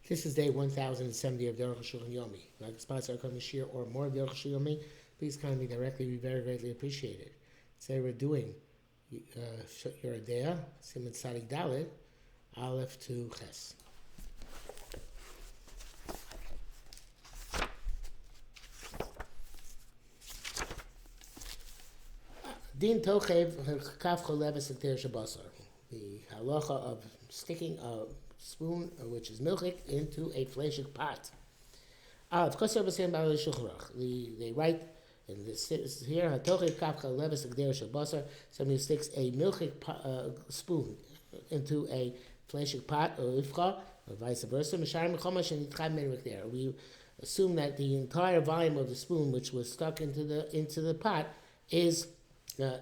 This is day 1070 of the Arukh HaShulchan Yomi. If you like to sponsor Arukh Shir or more of the Arukh HaShulchan Yomi, please kindly directly. We very greatly appreciate it. Today we're doing Yeridea, Siman Tzadik Dalet, Aleph to Ches. Din Tochev Kaf Choleves Ekter Shabasar. The halacha of sticking a spoon, which is milchik, into a fleshik pot. Of course, they write in this here, Hatochev Kaf Choleves Ekter Shabasar. Somebody sticks a milchik spoon into a fleshik pot, or ifcha, or vice versa. We assume that the entire volume of the spoon, which was stuck into the pot, is the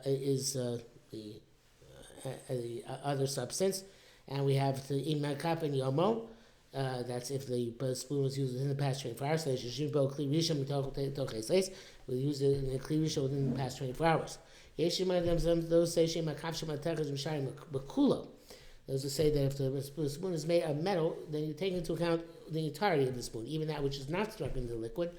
other substance, and we have the imakap and yomo. That's if the spoon was used within the past 24 hours. So we use it in the kli rishon within the past 24 hours. Those who say that if the spoon is made of metal, then you take into account the entirety of the spoon, even that which is not stuck into the liquid.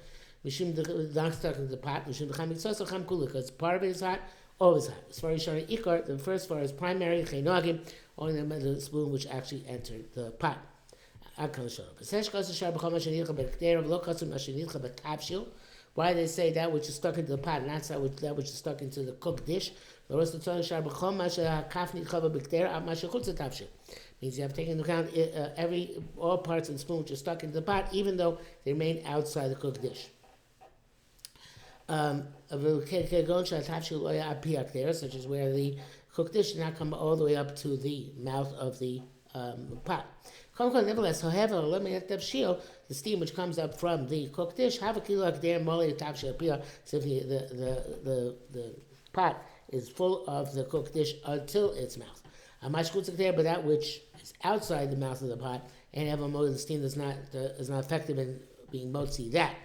Not stuck into the pot, because part of it is hot, all is hot. As far as Shari Ikar, the first far is primary, only the spoon which actually entered the pot. Why they say that which is stuck into the pot, not that which is stuck into the cooked dish. Means you have taken into account all parts of the spoon which are stuck into the pot, even though they remain outside the cooked dish. Such as where the cooked dish did not come all the way up to the mouth of the pot. Nevertheless, however, the steam which comes up from the cooked dish, so if the pot is full of the cooked dish until its mouth. But that which is outside the mouth of the pot, and the steam is not effective in being motzi that,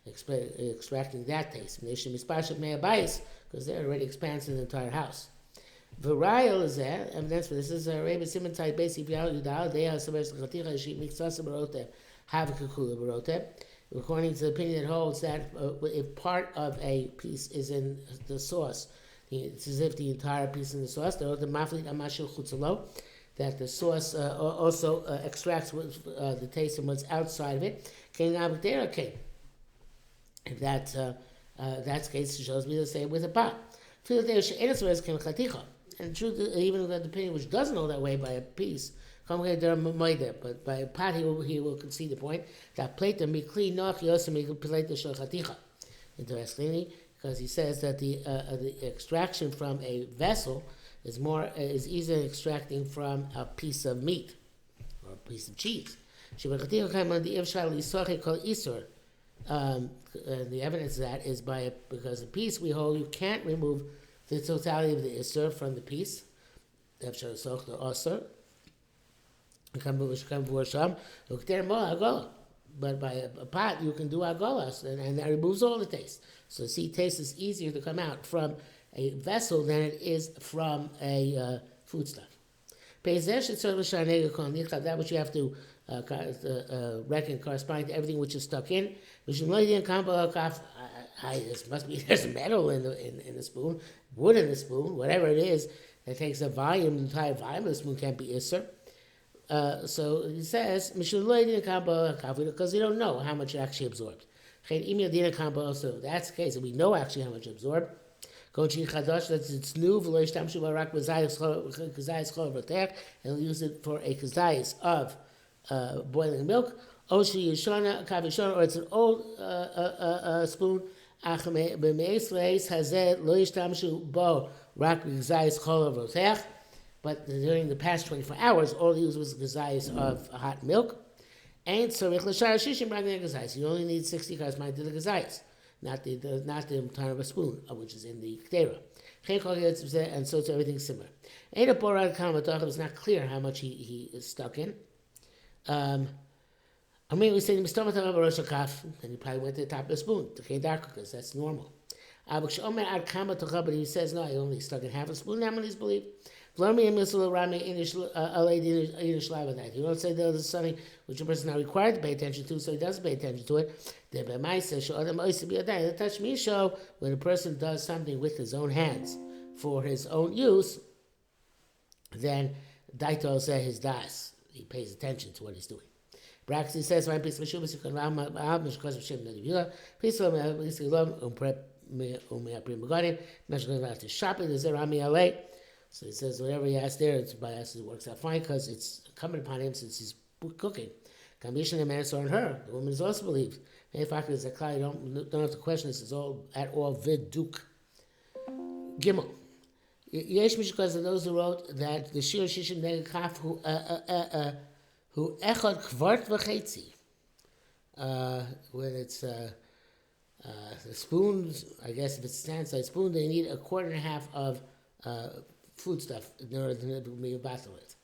extracting that taste. Because they're already expanding the entire house. Varial is there, evidence for this is a Rebbe Simon type basic Yudal, they are Saber Chaticha, she makes us barote, have a kukula barote. According to the opinion that holds that if part of a piece is in the sauce, it's as if the entire piece in the sauce, the maflit amashil chutzalo, that the sauce also extracts the taste from what's outside of it. If that's the case, it shows me the same with a pot. And truth, even the opinion which doesn't know that way by a piece, but by a pot he will concede the point that plate them be clean noch plate the shachaticha. Interestingly, because he says that the extraction from a vessel is easier than extracting from a piece of meat or a piece of cheese. And the evidence of that is because the piece we hold, you can't remove the totality of the isser from the piece. But by a pot, you can do agolas, and that removes all the taste. So see, taste is easier to come out from a vessel than it is from a foodstuff. That which you have to reckon corresponding to everything which is stuck in. There's metal in the spoon, wood in the spoon, whatever it is that takes a volume, the entire volume of the spoon can't be isser. So he says, because you don't know how much it actually absorbed. So that's the case, we know actually how much it absorbed. That it's new, and we'll use it for a kazayis of boiling milk, or it's an old spoon. But during the past 24 hours, all he used was kazayis of hot milk. And so you only need 60 corresponding to the kazayis, not the entire of a spoon, which is in the ktera. And so it's everything similar. It's not clear how much he is stuck in. We say, and he probably went to the top of the spoon, because that's normal. But he says, no, I only stuck in half a spoon. How many believe? You don't say that there's something which a person is not required to pay attention to, so he doesn't pay attention to it. The Tashmi show when a person does something with his own hands for his own use, then Daito says his das. He pays attention to what he's doing. Braxi says, "My piece of shubas you can have because of shim nedivila. Piece of to shopping. There's a rami alay." So he says whatever he has there, it works out fine because it's incumbent upon him since he's cooking. Kamishan and answer on her. The woman is also believed. In fact, it's a cloud. You don't have to question this. It's all at all viduk. Gimel. Yesh because of those who wrote that the shir shishim neged kaf who echad kvart v'chetzi. When it's the spoons, I guess if it stands like a spoon, they need a quarter and a half of food stuff in order to be a battle with.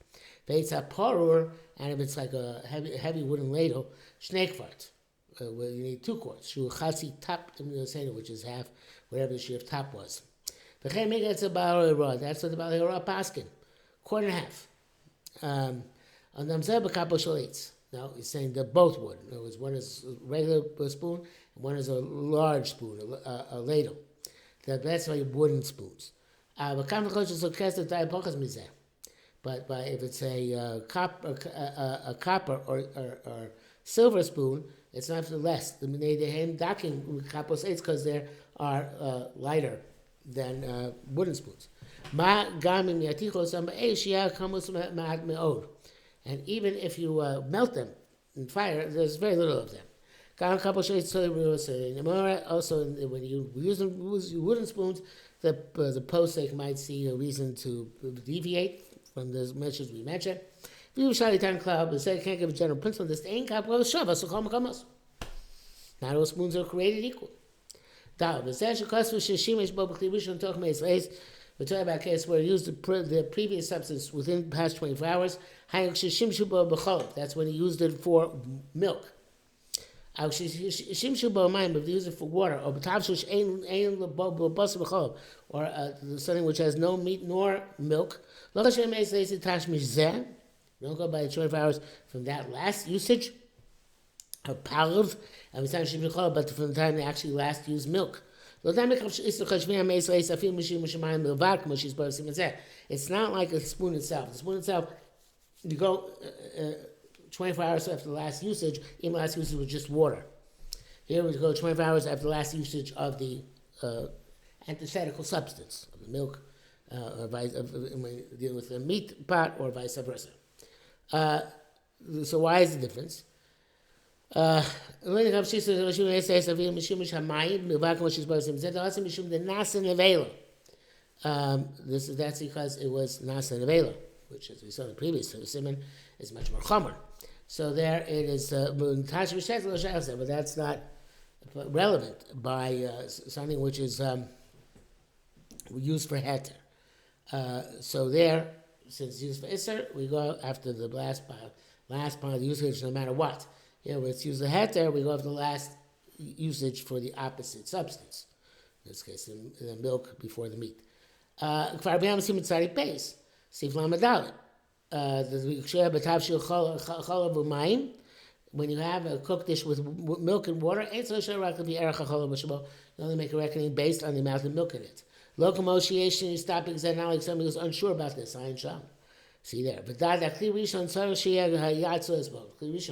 If it's a parur, and if it's like a heavy wooden ladle, shnei kvart, where you need 2 quarts. Shu chatzi tap, which is half, whatever the shir of top was. That's what the Baal Hira Paskin. Quarter and a half. Now he's saying they're both wood. In other words, one is a regular spoon, and one is a large spoon, a ladle. That's why wooden spoons. But if it's a copper or silver spoon, it's not less. Because there are lighter than wooden spoons. And even if you melt them in fire, there's very little of them. Also, when you use wooden spoons, the posek might see a reason to deviate from the measures we mentioned. If you can't give a general principle, this ain't not all spoons are created equal. We're talking about a case where you used the previous substance within the past 24 hours. That's when he used it for milk. If you use it for water, or something which has no meat nor milk, don't go by 24 hours from that last usage of palv, but from the time they actually last used milk. It's not like a spoon itself. The spoon itself, you go 24 hours after the last usage, even the last usage was just water. Here we go 24 hours after the last usage of the antithetical substance, of the milk, dealing with the meat pot, or vice versa. So why is the difference? That's because it was nasa nevela, which, as we saw in the previous simon, is much more common. So there it is, but that's not relevant by something which is used for heter. So there, since used for iser, we go after the last part of the usage, no matter what. Here, where it's used the heter, we go after the last usage for the opposite substance. In this case, the milk before the meat. When you have a cooked dish with milk and water, you only make a reckoning based on the amount of milk in it. Locomotion, you stop because now like somebody who's unsure about this. I ain't sure. See there. But that Kli Rishon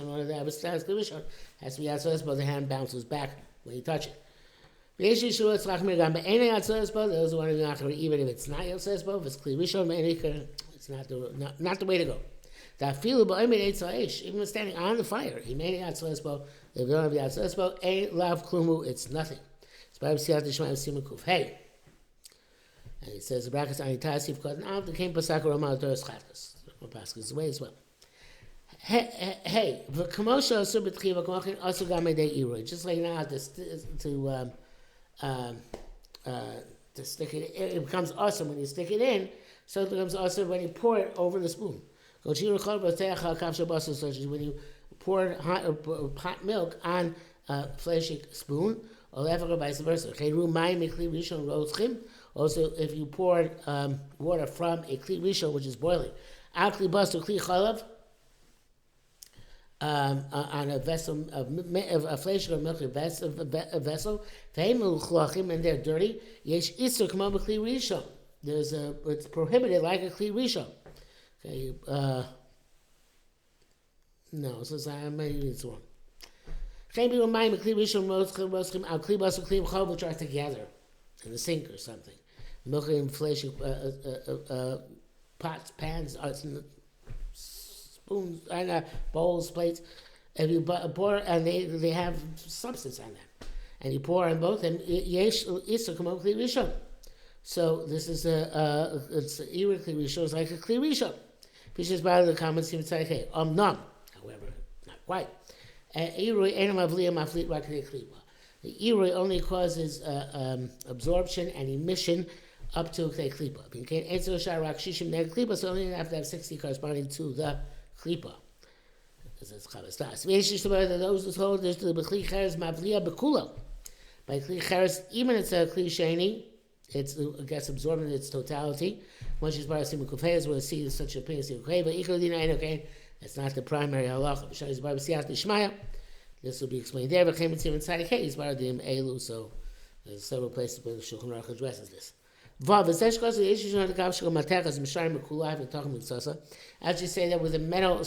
one of the Kli Rishon has to be Yatzor, the hand bounces back when you touch it. Those who want to even if it's not Yatzor, if it's Kli Rishon, it's not the way to go. That feel even standing on the fire, he made Yatzor, if you don't have Yatzor, a lav klumu, it's nothing. Hey. And he says the brackets on Itasif because now the came Pasaka Rama Doris Chatas. Pasca's way as well. Hey, the Kamosha Subitchiva Kmochin also got made a just like now to stick it in, it becomes awesome when you stick it in, so it becomes awesome when you pour it over the spoon. When you pour hot milk on a fleshik spoon, or vice versa. Also, if you poured water from a kli rishon, which is boiling, al kli bas or kli chalav, on a vessel of flesh or milk, a vessel, and they're dirty. Yesh isur k'mo b'kli rishon. It's prohibited like a kli rishon. Okay, no, so I'm maybe it's wrong. Which are together in the sink or something. Milk and flesh, pots, pans, spoons, and bowls, plates. If you pour, and they have substance on them, and you pour on both, and so this is it's Ira Kli Rishon, it's like a Kli Rishon. Which is part of the common sim tzaychei. None, however, not quite. The Irui only causes absorption and emission up to Klei Klipa. So only have to have 60 corresponding to the Klipa. Those who hold this to the B'Kli Cheres Mavliya B'Kulo. By Kli Cheres, even it's a Kli Sheni, it gets absorbed in its totality. Once she's part of Siman Kufayas, we'll see such a opinion of Siman Kufayas, but Ikodina Einokain, that's not the primary halacha. This will be explained there. But Siman Tzadik is part of the Elu, so there's several places where the Shulchan Aruch addresses this. As you say that with a metal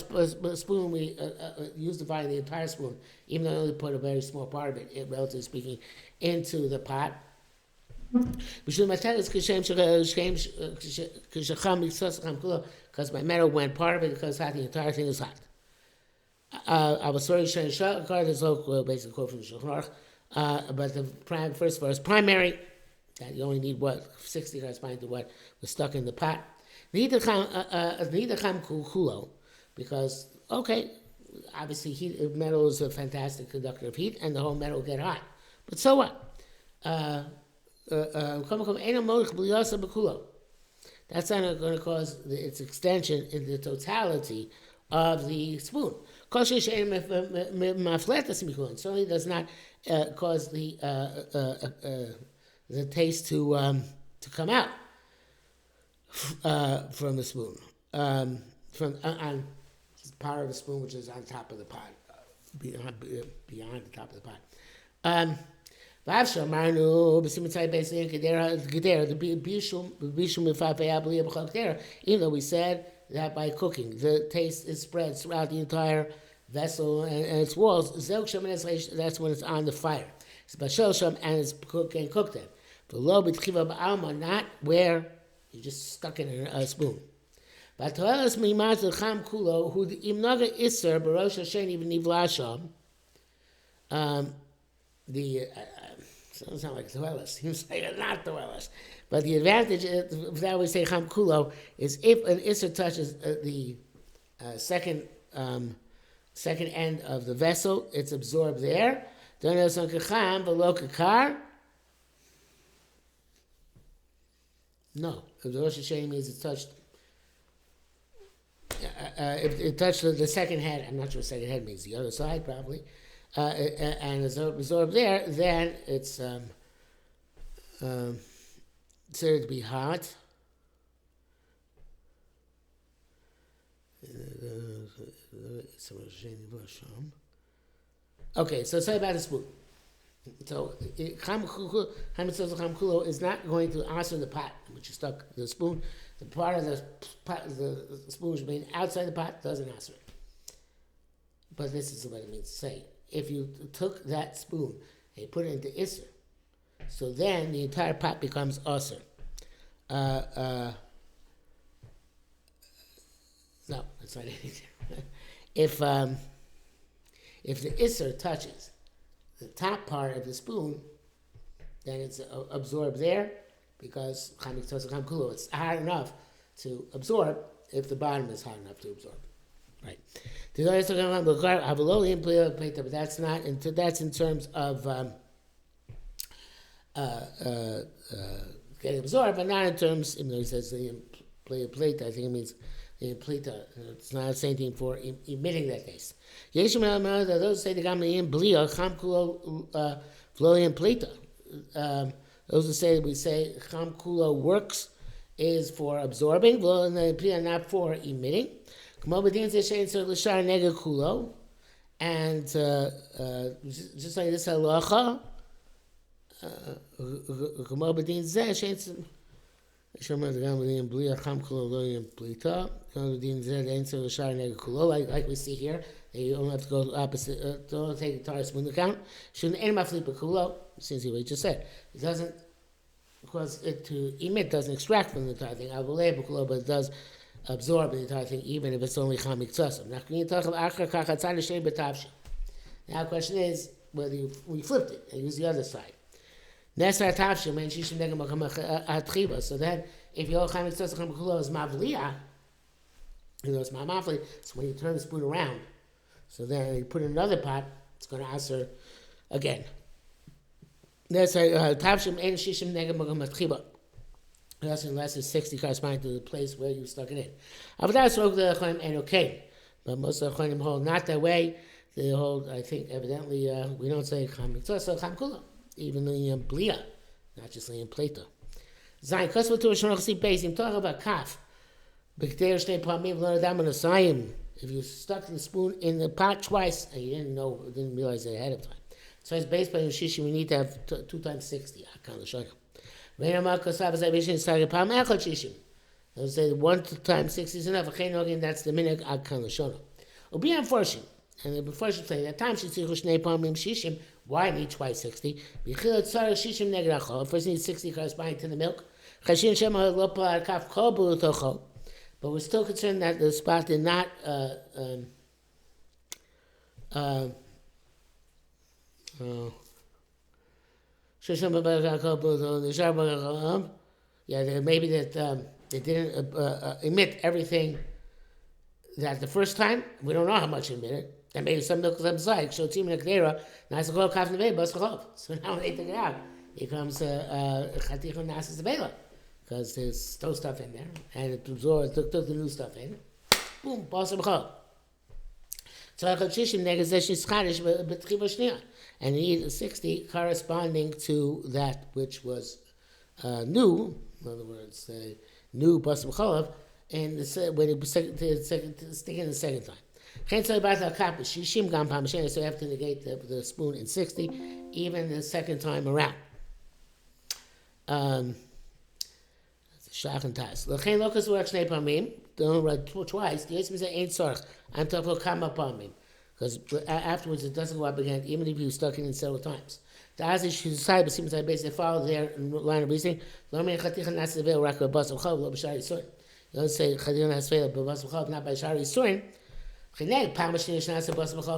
spoon, we use dividing the entire spoon, even though I only put a very small part of it, relatively speaking, into the pot. Because my metal went part of it because hot, the entire thing is hot. I was sorry, there's no basic quote from the Shulchan Aruch, but the first verse, primary, that you only need 60 corresponding to what was stuck in the pot. Because, okay, obviously metal is a fantastic conductor of heat, and the whole metal will get hot. But so what? That's not going to cause its extension in the totality of the spoon. It certainly does not cause the taste to come out from the spoon, from on part of the spoon which is on top of the pot, beyond the top of the pot. Even though we said that by cooking, the taste is spread throughout the entire vessel and its walls, that's when it's on the fire. It's and it's cooked then. Not where you just stuck it in a spoon. Sounds like Toelis. Seems like not Toelis. But the advantage of that we say Cham Kulo is if an Isser touches the second end of the vessel, it's absorbed there. No, if the Rosh Hashanah means it's touched, if it touched the second head, I'm not sure what second head means, the other side probably, and it's absorbed there, then it's considered to be hot. Okay, so say about the spoon. So Cham Kulo is not going to answer the pot, which is stuck the spoon. The part of the spoon which being outside the pot doesn't answer it. But this is what it means to say. If you took that spoon and you put it into Isser, so then the entire pot becomes Asr. No, that's not anything. If the Isser touches the top part of the spoon, then it's absorbed there because it's hard enough to absorb if the bottom is hard enough to absorb. Right. But that's not. That's in terms of getting absorbed, but not in terms. Even though he says the plate, I think it means the plita. It's not the same thing for emitting that taste. Those say the gamliin blia chamkulo florian plita. Those who say we say cham kulo works is for absorbing, well, not for emitting. And just like this halacha, like we see here, you don't have to go opposite, don't take the entire spoon account. Shouldn't end my flip kulo, since we just said. It doesn't, because it to emit doesn't extract from the entire thing, but it does absorb the entire thing, even if it's only chamik tzasam. Now the question is whether we flipped it and used the other side. So then, if your chamik tzasam is mavliya, it's ma'amafli, so when you turn the spoon around, so then you put in another pot, it's going to answer again. Unless it's 60 corresponding to the place where you stuck it in. But most of the Chonim hold not that way. They hold, I think, evidently, we don't say Cham Miktzah, Cham Kula, even in Blia, not just in Plato. Zayin, Kosva to Shon Chasi Bezim, talk about Kaf. If you stuck the spoon in the pot twice and you didn't realize it ahead of time. So it's based on Shishi, we need to have 2 times 60. They'll say 1 times 60 is enough. That's the minute Akan Lashona. Ubi unfortunate. And the first say that time she sees Shnei Palmim Shishim. Why need twice 60? First need 60 corresponding to the milk. But we're still concerned that the spot did not maybe that they didn't emit everything that the first time. We don't know how much emitted. And maybe some milk is inside. So now when they take it out, it comes Chaticha Nasas Bela. Because there's still stuff in there. And it absorbed, took the new stuff in. Boom, Basar B'chol. And you need 60 corresponding to that which was new, in other words, new Basar B'chol, and when it was sticking the second time. So you have to negate the spoon in 60, even the second time around. Shach and Tas. Don't write twice. I'm talking about Kama Palmim. Because afterwards it doesn't go up again, even if you stuck it in several times. The Azish should decide, but seems like basically follow their line of reasoning. You don't say Chaticha Nasveil, but Basar B'chol, not by Shari Surin.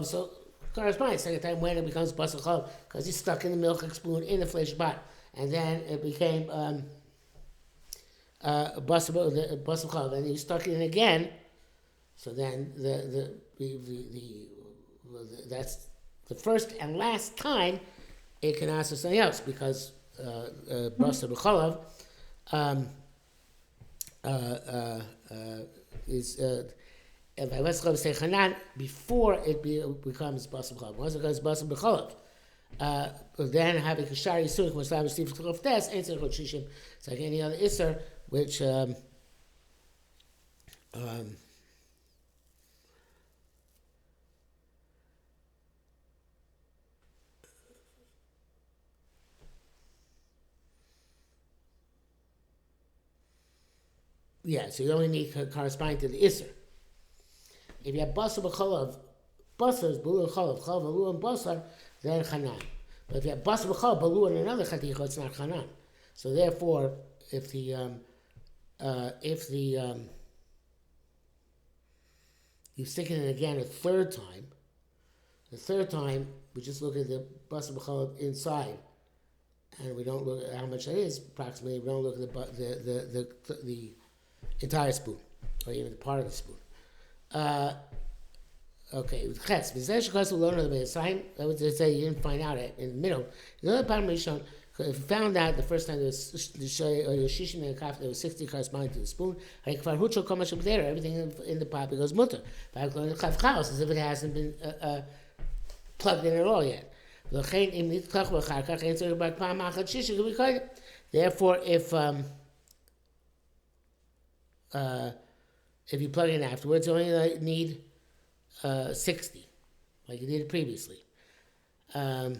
So corresponds second time when it becomes Basar B'chol, because he's stuck in the milk spoon in the flesh pot, and then it became Basar B'chol, and he stuck it in again. So then that's the first and last time it can answer something else, because Basar B'chol is if I was going to say Hanan before it becomes Basar B'chol. Once it becomes Basar B'chol, then having Kashari Surik was not received to Chof Tes, ain't Tzarich Shishim. It's like any other Isser, which so you only need corresponding to the Isser. If you have Basar B'chol, Basar is Balu and Cholav, Cholav, Balu and Basar, then Hanan. But if you have Basar B'chol, Balu and another Chaticha, it's not Hanan. So therefore, if you stick it in again a third time, the third time we just look at the Basar B'chol inside, and we don't look at how much that is approximately. We don't look at the entire spoon, or even the part of the spoon. Okay, Ches. That would say you didn't find out it in the middle. The other part of Rishon, if you found out the first time there was Shishim and Kaf, there was 60 corresponding to the spoon. Everything in the pot becomes mutter. As if it hasn't been plugged in at all yet. Therefore, if you plug in afterwards, you only need 60, like you did previously. No,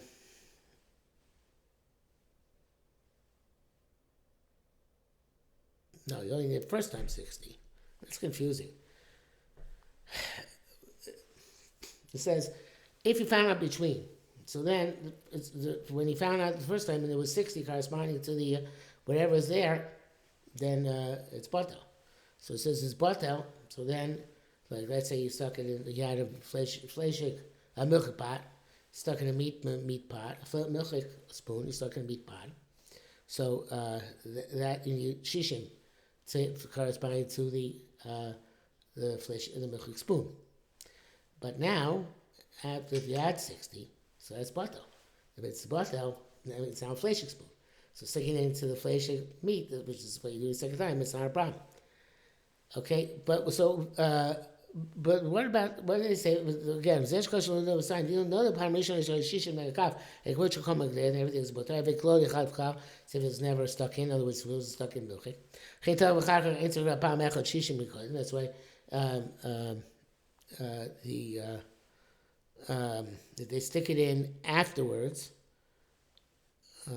you only need the first time 60. That's confusing. It says, if you found out between. So then, when he found out the first time and there was 60 corresponding to the whatever is there, then it's batel. So it says it's batel. So then, like let's say you stuck it in, you had a milk pot, stuck in a meat pot, a milk spoon, you stuck in a meat pot. So that you need shishim corresponding to the flesh in the milk spoon. But now, if you add 60, so that's batel. If it's batel, then it's now a fleshik spoon. So sticking it into the fleshik meat, which is what you do the second time, it's not a problem. Okay, but what about, what did they say? Again, Zesh Koshel no sign. You don't know the Parmesan is Shishim Megakav, like which will come there, and everything's batel. If it clothes Chav, so if it's never stuck in, in other words, if it was stuck in milk. That's why if they stick it in afterwards, I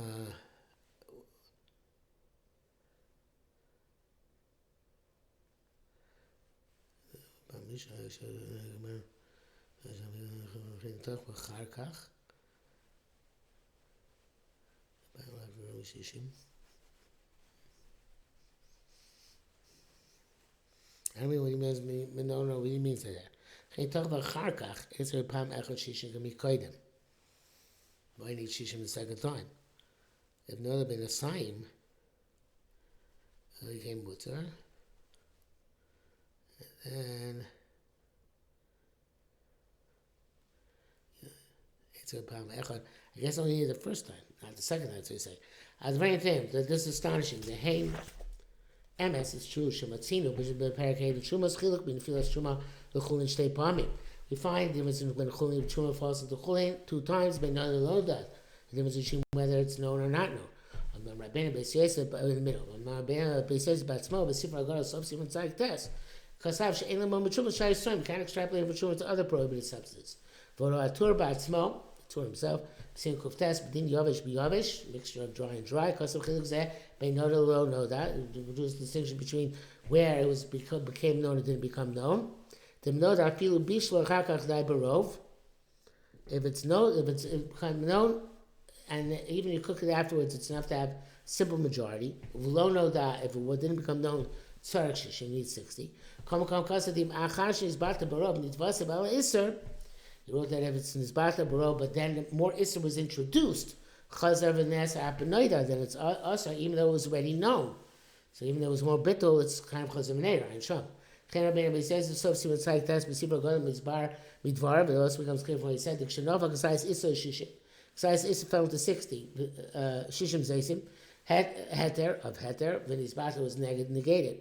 don't mean what he means. No, what he means by that. Why need shishim the second time? If no had been a sign, he came mutter, and it's a palm echad. I guess only need the first time, not the second time. So you say, I was very thin. This is astonishing. The haim MS is true. Shematzinu, which is the parakeh. The trumas chiluk bin filas truma l'chulin shtei pamim. We find the difference when chulin truma falls into chulin 2 times, but none of the load does. The difference between whether it's known or not known. In the middle. Kasav she'en l'mo mitruma shayis swim can't extrapolate from truma to other prohibited substances. V'lo atur ba'atzmo, Atur himself, Sim kuftes b'din yavish b'yavish, mixture of dry and dry. Kasav chiluk zeh bein noda lo noda. There's a distinction between where it was became known and didn't become known. If it's become known, and even you cook it afterwards, it's enough to have simple majority. If it didn't become known, you need 60. You wrote that if it's in Nizbata Baro, but then more Isser was introduced, then it's also, even though it was already known. So even though it was more bittul, it's kind of Chazar V'Neira, and Shom. He says the sof simon tzayik test b'sibra godem mizbar midvar, but it also becomes clear from what he said. The kshenova kasayis issa shishim, kasayis issa fell to 60. Shishim zaysim heter of heter. Then his battle was negated.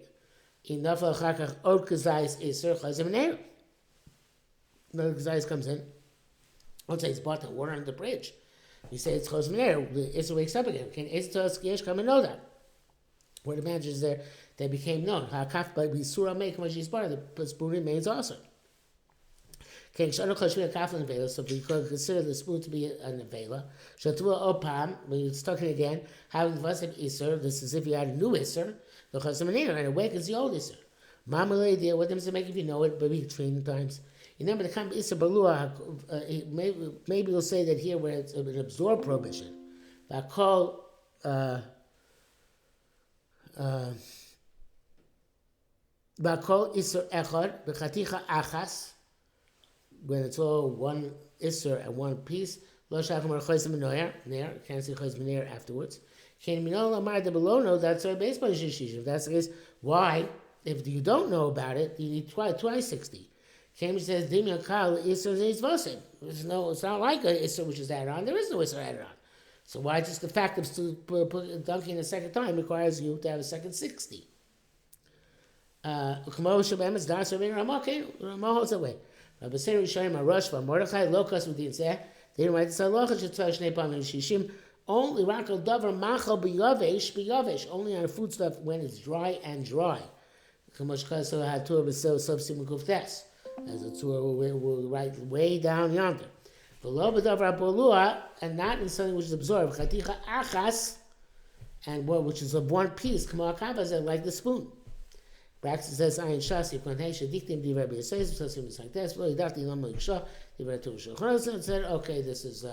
Enough of chakach od kasayis issa chazim neir. Another kasayis comes in. I'll say it's bought the water on the bridge. You say it's chazim neir. The issa wakes up again. Can issa skiyesh come and know that? Where the manager is there, they became known. Ha'akaf by Surah make the spoon remains awesome. So we could consider the spoon to be an avela. Shatua opam, when you stuck it again, having the vasim iser, this is if you had a new iser, the chasamanina, and awakens the old iser. Mama idea, what does it make if you know it, but between times. You remember the kind of iser balua, maybe you'll say that here where it's an absorbed prohibition. I call Bakol Isser Echad, Bechaticha Achas, when it's all one Isser and one piece, Lo Shachim or Chayzim Noyer, there, can't see Chayzim Noyer afterwards. Can you know Lamar de below know that's our base by Shishish? If that's the case, why, if you don't know about it, you need twice 60. Came says, Dimya Kal Isser Zeis Vosim. It's not like a Isser which is added on, there is no Isser added on. So why just the fact of dunking a second time requires you to have a second 60? Ramah holds that way. Rabbi Seri Shayim Arush Mordechai Lokas with the They didn't write this halacha shetzar shnei pamim shishim. Only rakal davar machal biyavesh. Only on food stuff when it's dry and dry. As a tour will write way down yonder. And not in something which is absorbed. And which is of one piece, like the spoon. Braxton says, "Ayin shas yipkanheisha diktim divrei b'yisayis v'sasim like this." Well, yidati lama yiksha divrei tu v'shulchan and said, "Okay, this is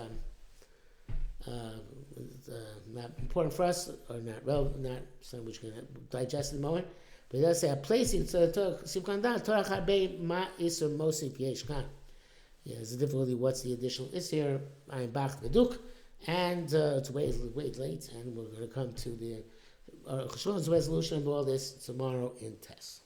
not important for us, or not relevant, not something which can digest in the moment." But it does say a placing so simkan dan torach harbe ma isur mosif yesh kan. Yeah, there's a difficulty. What's the additional is here? Ayin bach beduk, and it's way late, and we're going to come to the Arukh HaShulchan's resolution of all this tomorrow in Tess.